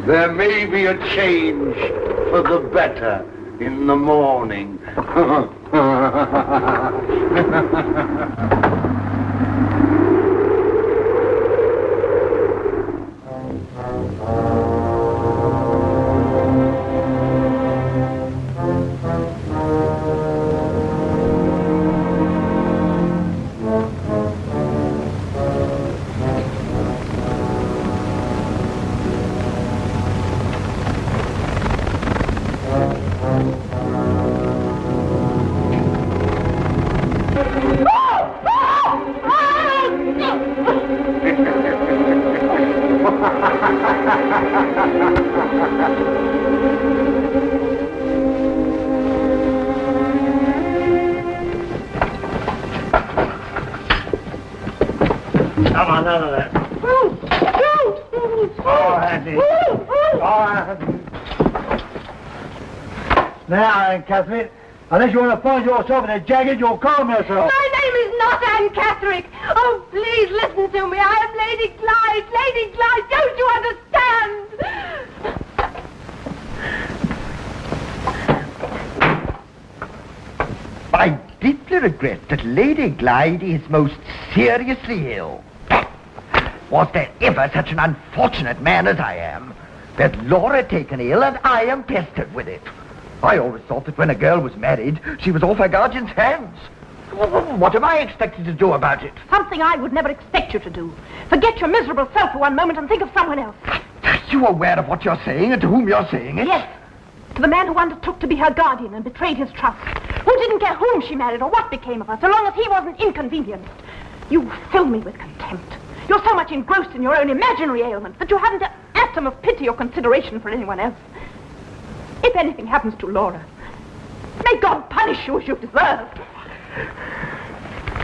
There may be a change for the better in the morning. Come on, none of that. Oh, Andy. Now, Aunt Catherick, unless you want to find yourself in a jacket, you'll calm yourself. My name is not Anne Catherick. Oh, please listen to me. I am Lady Glyde. Lady Glyde, don't you understand? I deeply regret that Lady Glyde is most seriously ill. Was there ever such an unfortunate man as I am? That Laura taken ill and I am pestered with it. I always thought that when a girl was married, she was off her guardian's hands. What am I expected to do about it? Something I would never expect you to do. Forget your miserable self for one moment and think of someone else. Are you aware of what you're saying and to whom you're saying it? Yes. To the man who undertook to be her guardian and betrayed his trust. Who didn't care whom she married or what became of her, so long as he wasn't inconvenienced. You fill me with contempt. You're so much engrossed in your own imaginary ailments that you haven't an atom of pity or consideration for anyone else. If anything happens to Laura, may God punish you as you deserve.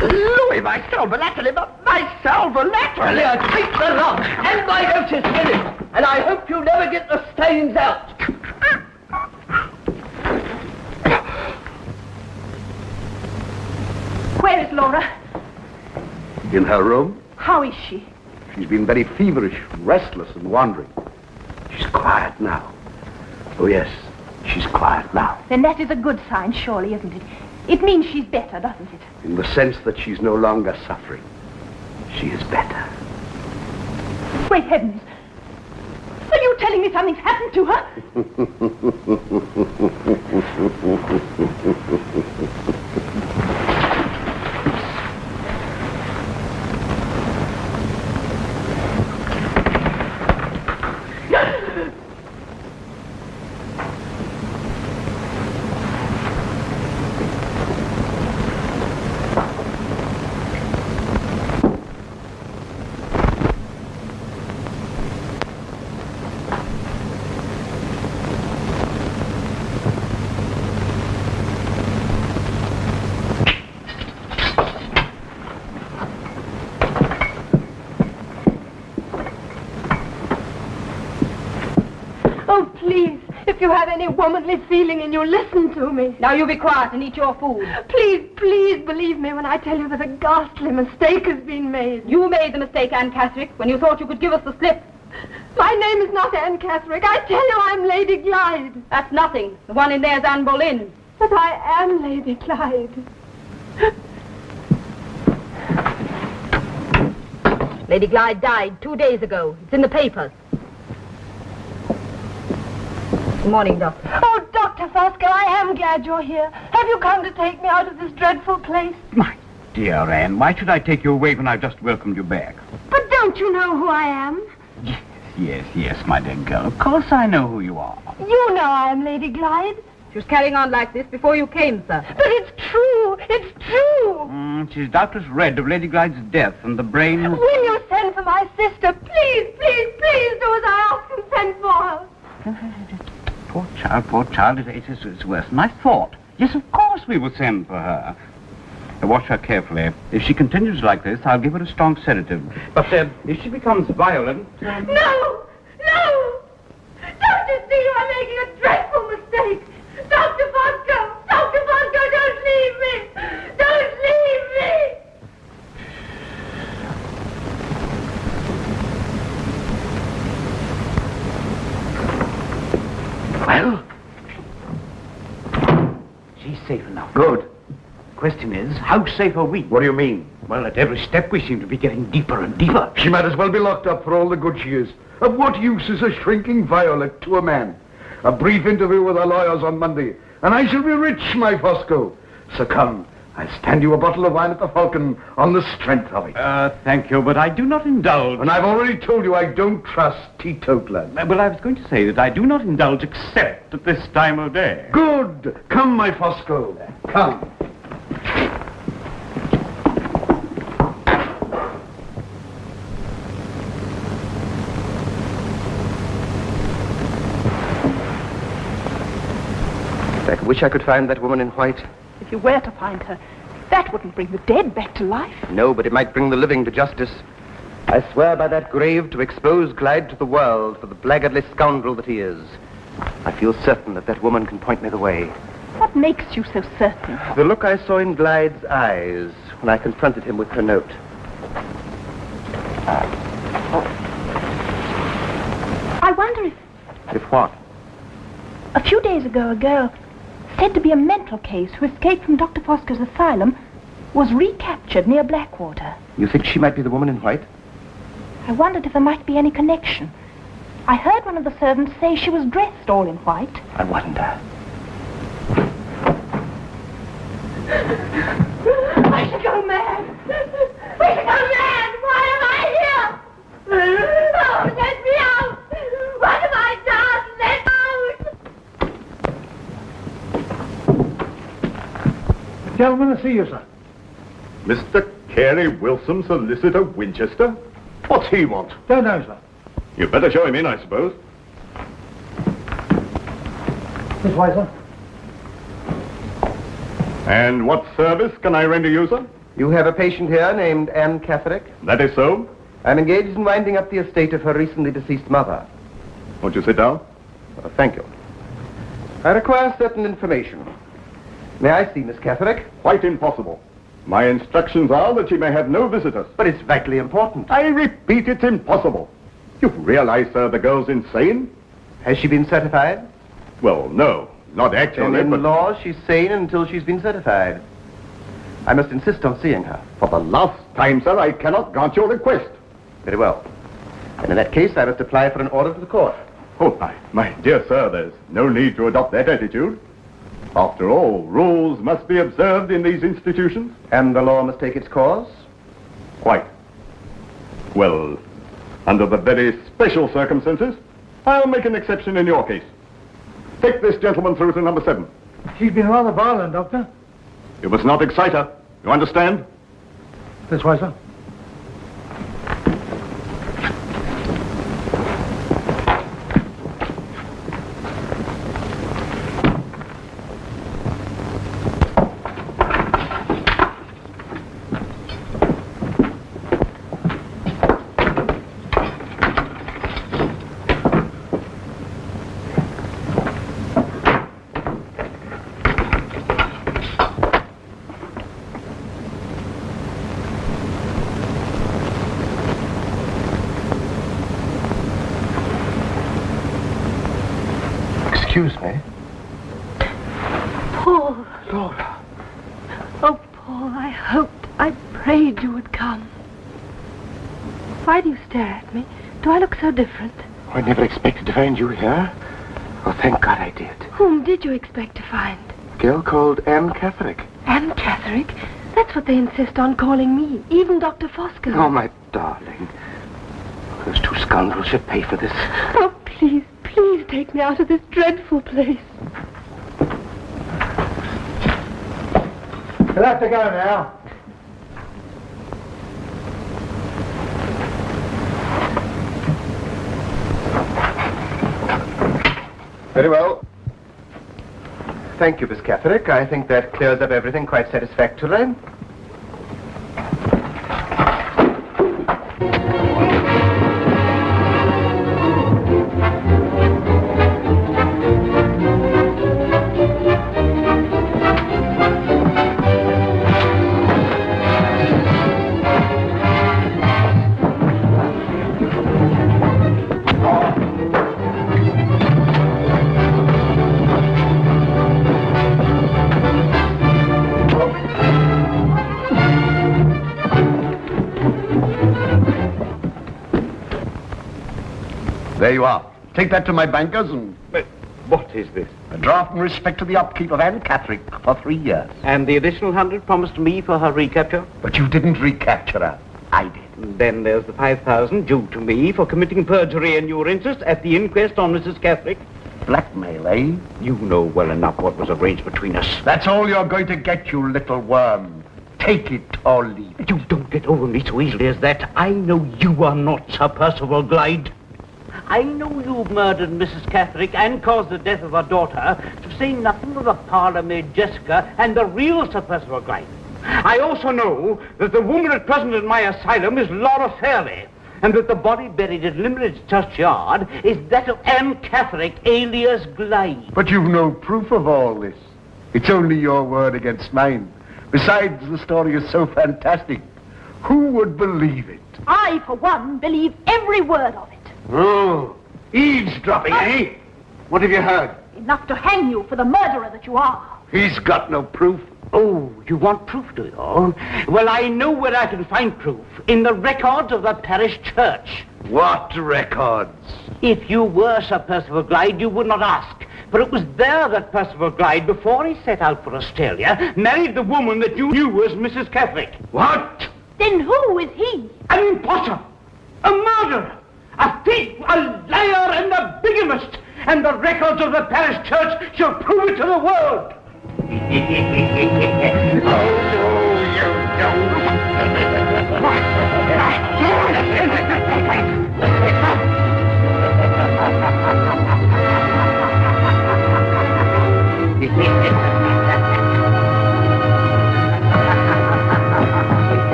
Louis, my silver laterally, my silver laterally. I take the lot and my notice with it, and I hope you never get the stains out. Where is Laura? In her room? How is she? She's been very feverish, restless and wandering. She's quiet now. Oh, yes, she's quiet now. Then that is a good sign, surely, isn't it? It means she's better, doesn't it? In the sense that she's no longer suffering. She is better. Great heavens! Are you telling me something's happened to her? Oh, please, if you have any womanly feeling in you, listen to me. Now you be quiet and eat your food. Please, please believe me when I tell you that a ghastly mistake has been made. You made the mistake, Anne Catherick, when you thought you could give us the slip. My name is not Anne Catherick. I tell you I'm Lady Glyde. That's nothing. The one in there's Anne Bullen. But I am Lady Glyde. Lady Glyde died 2 days ago. It's in the papers. Good morning, Doctor. Oh, Dr. Fosco, I am glad you're here. Have you come to take me out of this dreadful place? My dear Anne, why should I take you away when I've just welcomed you back? But don't you know who I am? Yes, my dear girl. Of course I know who you are. You know I am Lady Glyde. She was carrying on like this before you came, sir. But it's true. It's true. She's doubtless read of Lady Glyde's death and the brain... Will you send for my sister? Please, please, please do as I ask and send for her. Poor child, it's worse than I thought. Yes, of course we will send for her. Watch her carefully. If she continues like this, I'll give her a strong sedative. But if she becomes violent... No! No! Don't you see you are making a dreadful mistake? Dr. Fosco! Dr. Fosco, don't leave me! Don't leave me! Well? She's safe enough. Good. Question is, how safe are we? What do you mean? Well, at every step we seem to be getting deeper and deeper. She might as well be locked up for all the good she is. Of what use is a shrinking violet to a man? A brief interview with our lawyers on Monday, and I shall be rich, my Fosco. So come, I'll stand you a bottle of wine at the Falcon on the strength of it. Thank you, but I do not indulge... And I've already told you I don't trust teetotalers. Well, I was going to say that I do not indulge except at this time of day. Good. Come, my Fosco. Come. I wish I could find that woman in white. If you were to find her, that wouldn't bring the dead back to life. No, but it might bring the living to justice. I swear by that grave to expose Glyde to the world for the blackguardly scoundrel that he is. I feel certain that that woman can point me the way. What makes you so certain? The look I saw in Glyde's eyes when I confronted him with her note. I wonder if... If what? A few days ago, a girl, said to be a mental case who escaped from Dr. Fosco's asylum, was recaptured near Blackwater. You think she might be the woman in white? I wondered if there might be any connection. I heard one of the servants say she was dressed all in white. I wonder. I should go mad. We should go mad. Why am I here? Oh, let me out. What have I done? Let me out. Gentlemen to see you, sir. Mr. Carey Wilson, Solicitor, Winchester? What's he want? Don't know, sir. You'd better show him in, I suppose. This way, sir. And what service can I render you, sir? You have a patient here named Anne Catherick? That is so. I'm engaged in winding up the estate of her recently deceased mother. Won't you sit down? Thank you. I require certain information. May I see Miss Catherick? Quite impossible. My instructions are that she may have no visitors. But it's vitally important. I repeat, it's impossible. You realize, sir, the girl's insane? Has she been certified? Well, no. Not actually, then in but... law, she's sane until she's been certified. I must insist on seeing her. For the last time, sir, I cannot grant your request. Very well. And in that case, I must apply for an order to the court. Oh, my dear sir, there's no need to adopt that attitude. After all, rules must be observed in these institutions. And the law must take its course? Quite. Well, under the very special circumstances, I'll make an exception in your case. Take this gentleman through to number 7. She's been rather violent, Doctor. You must not excite her. You understand? This way, sir. Excuse me. Paul. Laura. Oh, Paul, I hoped, I prayed you would come. Why do you stare at me? Do I look so different? I never expected to find you here. Oh, thank God I did. Whom did you expect to find? A girl called Anne Catherick. Anne Catherick? That's what they insist on calling me, even Dr. Fosco. Oh, my darling. Those two scoundrels should pay for this. Oh, please, please take me out of this dreadful place. You'll have to go now. Very well. Thank you, Miss Catherick. I think that clears up everything quite satisfactorily. There you are. Take that to my bankers and... What is this? A draft in respect to the upkeep of Anne Catherick for 3 years. And the additional 100 promised to me for her recapture? But you didn't recapture her. I did. Then there's the 5,000 due to me for committing perjury in your interest at the inquest on Mrs. Catherick. Blackmail, eh? You know well enough what was arranged between us. That's all you're going to get, you little worm. Take it or leave it. You don't get over me so easily as that. I know you are not Sir Percival Glyde. I know you murdered Mrs. Catherick and caused the death of her daughter, to say nothing of the parlour-maid Jessica and the real Sir Percival Glyde. I also know that the woman at present in my asylum is Laura Fairlie, and that the body buried in Limited churchyard is that of Anne Catherick, alias Glyde. But you've no proof of all this. It's only your word against mine. Besides, the story is so fantastic. Who would believe it? I, for one, believe every word of it. Oh, eavesdropping, eh? What have you heard? Enough to hang you for the murderer that you are. He's got no proof. Oh, you want proof, do you? Well, I know where I can find proof. In the records of the parish church. What records? If you were Sir Percival Glyde, you would not ask. But it was there that Percival Glyde, before he set out for Australia, married the woman that you knew as Mrs. Catherick. What? Then who is he? An imposter. A murderer. A thief, a liar, and a bigamist. And the records of the parish church shall prove it to the world. Oh, no, you don't.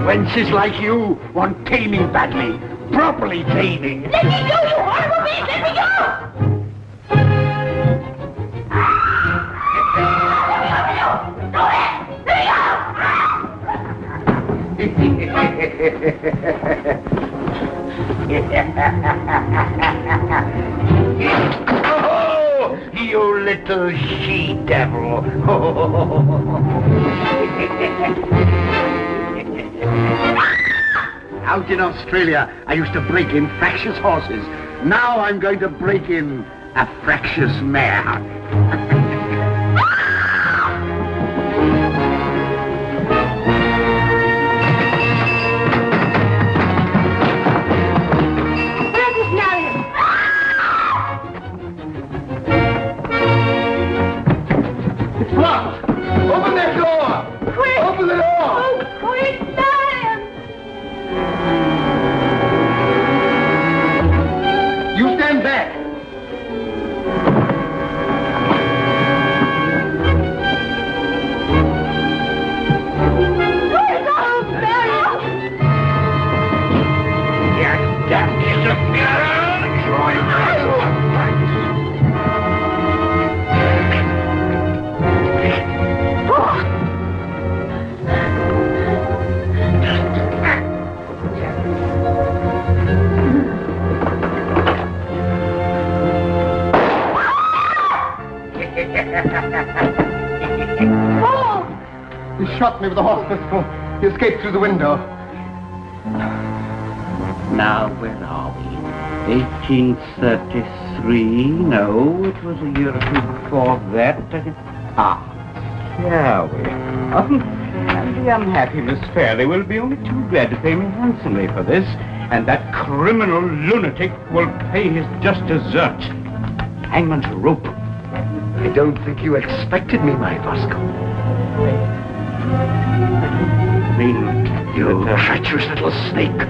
Wenches like you want taming badly. Properly taming. Let me go, you horrible beast! Let me go! Oh, you little she-devil. Out in Australia, I used to break in fractious horses. Now I'm going to break in a fractious mare. Open that door! Quick! Open the door! Oh, quick, Marion! You stand back! shot me with a horse pistol. He escaped through the window. Now, where are we? 1833? No, it was a year or two before that. Here we are. And the unhappy Miss Fairlie will be only too glad to pay me handsomely for this, and that criminal lunatic will pay his just desert. Hangman's rope. I don't think you expected me, my Fosco. You treacherous little snake.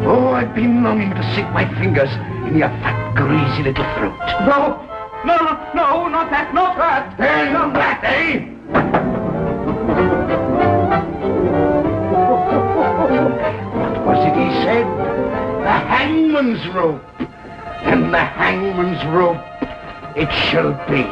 Oh, I've been longing to sink my fingers in your fat, greasy little throat. No, not that, not that. Not that, eh? What was it he said? The hangman's rope. And the hangman's rope it shall be.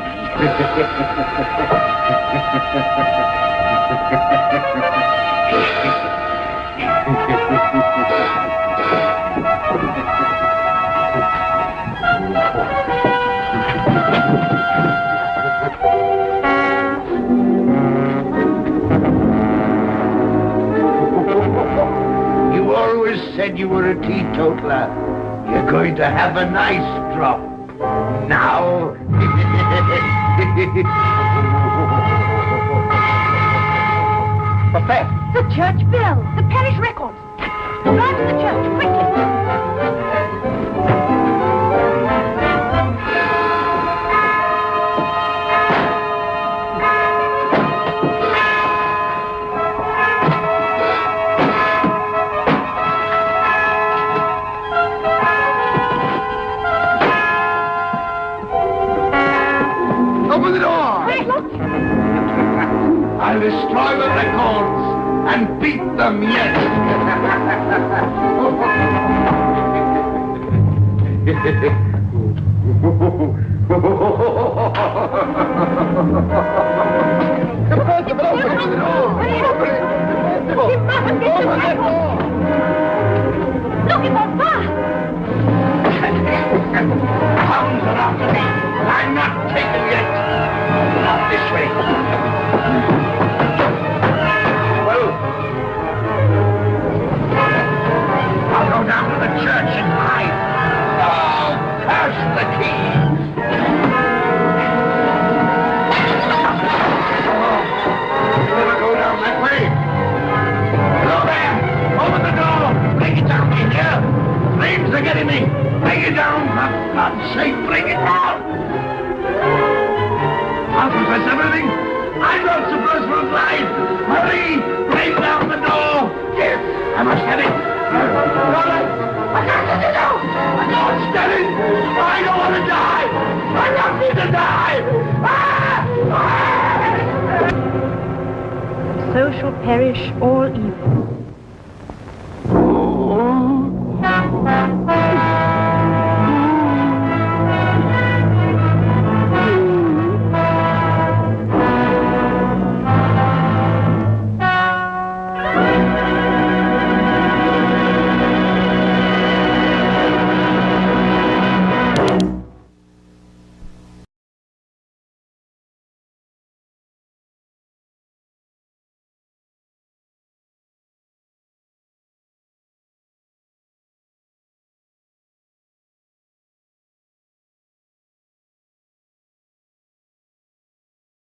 You always said you were a teetotaler. You're going to have a nice drop. Now. What's that? The church bell. The parish records. Drive to the church, quickly. Open the door! Wait, look! I'll destroy the records and beat them yet. Impossible! Open the door! He mustn't get the records! Look, it's on fire! Hounds are after me. I'm not taken yet. Not this way. Well, I'll go down to the church and hide. Oh, curse the keys. Never go down that way. Hello there. Open the door. Bring it down, you hear? Flames are getting me. Bring it down. For God's sake, bring it down. I'll confess everything. I'm not Sir Percival Glyde. Hurry! Break down the door. Yes, I must have it. I can't let it out. I can't stand it. I don't want to die. I don't need to die. So shall perish all evil.